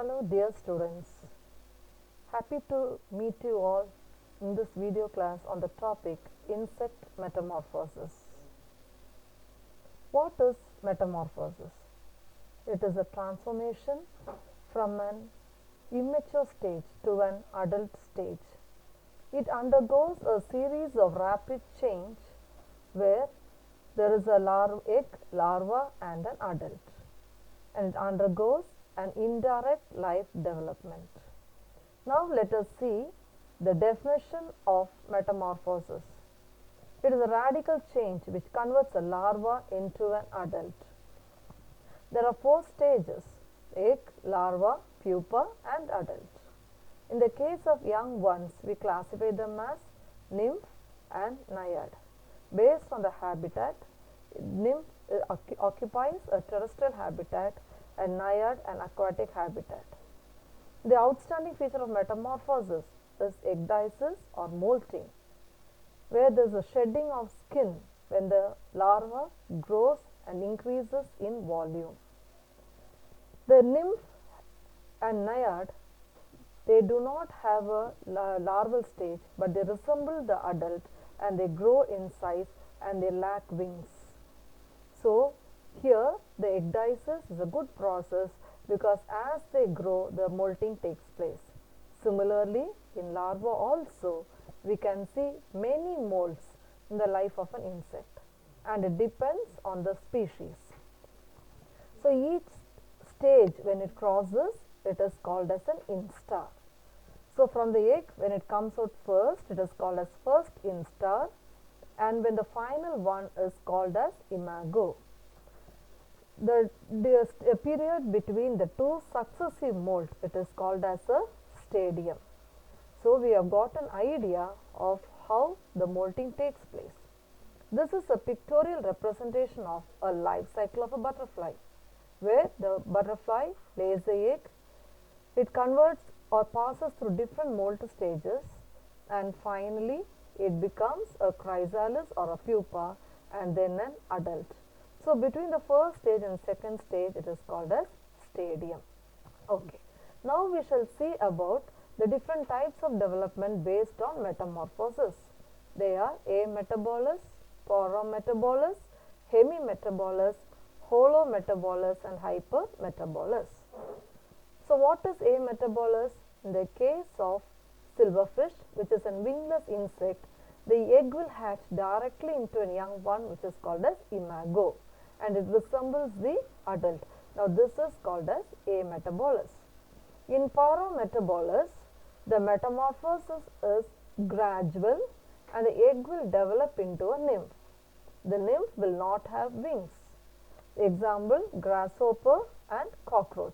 Hello dear students, happy to meet you all in this video class on the topic insect metamorphosis. What is metamorphosis? It is a transformation from an immature stage to an adult stage. It undergoes a series of rapid change where there is a egg, larva and an adult, and it undergoes an indirect life development. Now let us see the definition of metamorphosis. It is a radical change which converts a larva into an adult. There are 4 stages: egg, larva, pupa and adult. In the case of young ones, we classify them as nymph and naiad. Based on the habitat, nymph occupies a terrestrial habitat and naiad an aquatic habitat. The outstanding feature of metamorphosis is ecdysis or molting, where there is a shedding of skin when the larva grows and increases in volume. The nymph and naiad, they do not have a larval stage, but they resemble the adult and they grow in size and they lack wings. So here the ecdysis is a good process because as they grow, the molting takes place. Similarly, in larva also we can see many molts in the life of an insect, and it depends on the species. So each stage when it crosses, it is called as an instar. So from the egg, when it comes out first, it is called as first instar, and when the final one is called as imago. The period between the 2 successive molts, it is called as a stadium. So we have got an idea of how the molting takes place. This is a pictorial representation of a life cycle of a butterfly, where the butterfly lays the egg, it converts or passes through different molt stages, and finally it becomes a chrysalis or a pupa and then an adult. So between the first stage and second stage, it is called as stadium. Okay. Now we shall see about the different types of development based on metamorphosis. They are ametabolous, parametabolous, hemimetabolous, holometabolous and hypermetabolous. So what is ametabolous? In the case of silverfish, which is a wingless insect, the egg will hatch directly into a young one, which is called as imago, and it resembles the adult. Now this is called as ametabolous. In parametabolous, the metamorphosis is gradual and the egg will develop into a nymph. The nymph will not have wings. Example, grasshopper and cockroach.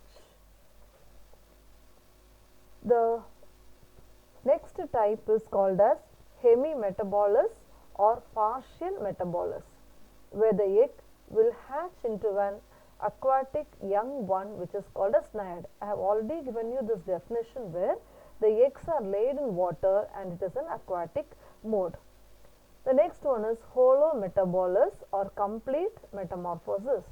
The next type is called as hemimetabolous or partial metabolous, where the egg will hatch into an aquatic young one, which is called as naiad. I have already given you this definition where the eggs are laid in water and it is an aquatic mode. The next one is holometabolous or complete metamorphosis.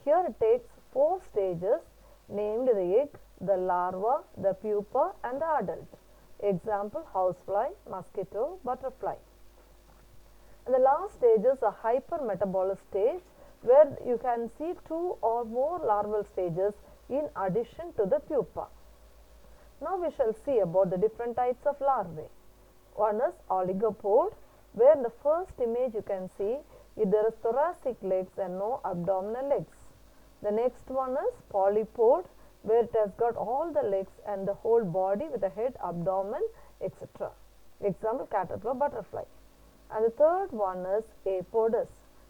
Here it takes 4 stages, named the egg, the larva, the pupa and the adult. Example, housefly, mosquito, butterfly. And the last stage is a hypermetabolous stage, where you can see 2 or more larval stages in addition to the pupa. Now we shall see about the different types of larvae. One is oligopode, where in the first image you can see there is thoracic legs and no abdominal legs. The next one is polypode, where it has got all the legs and the whole body with the head, abdomen, etc. Example, caterpillar, butterfly. And the third one is apodous.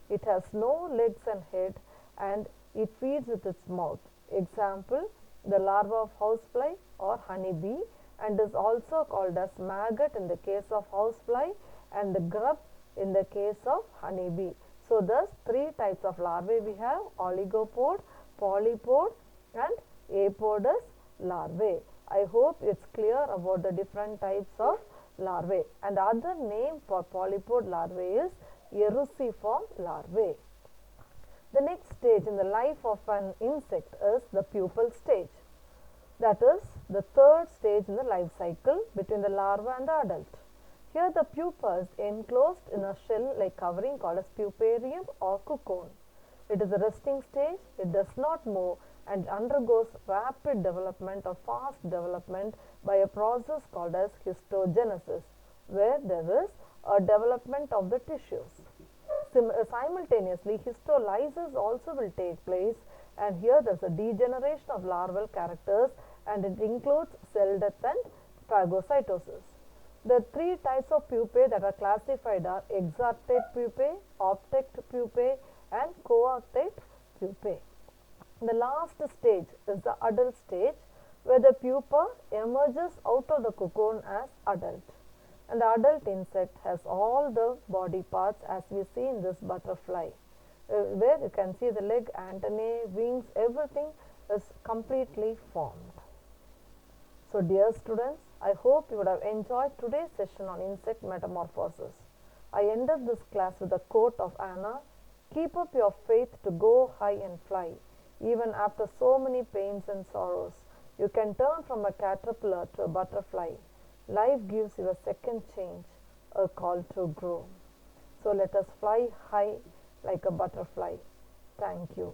It has no legs and head and it feeds with its mouth. Example, the larva of housefly or honeybee, and is also called as maggot in the case of housefly and the grub in the case of honeybee. So thus 3 types of larvae we have: oligopode, polypode and apodous larvae. I hope it's clear about the different types of larvae. And the other name for polypode larvae is eruciform larvae. The next stage in the life of an insect is the pupal stage. That is the third stage in the life cycle between the larva and the adult. Here the pupa is enclosed in a shell-like covering called as puparium or cocoon. It is a resting stage, it does not move and undergoes rapid development or fast development by a process called as histogenesis, where there is a development of the tissues. Simultaneously, histolysis also will take place, and here there is a degeneration of larval characters, and it includes cell death and phagocytosis. The three types of pupae that are classified are exarctate pupae, optect pupae, and coarctate pupae. The last stage is the adult stage, where the pupa emerges out of the cocoon as adult. And the adult insect has all the body parts as we see in this butterfly, where you can see the leg, antennae, wings, everything is completely formed. So dear students, I hope you would have enjoyed today's session on insect metamorphosis. I ended this class with a quote of Anna: "Keep up your faith to go high and fly. Even after so many pains and sorrows, you can turn from a caterpillar to a butterfly. Life gives you a second change, a call to grow." So let us fly high like a butterfly. Thank you.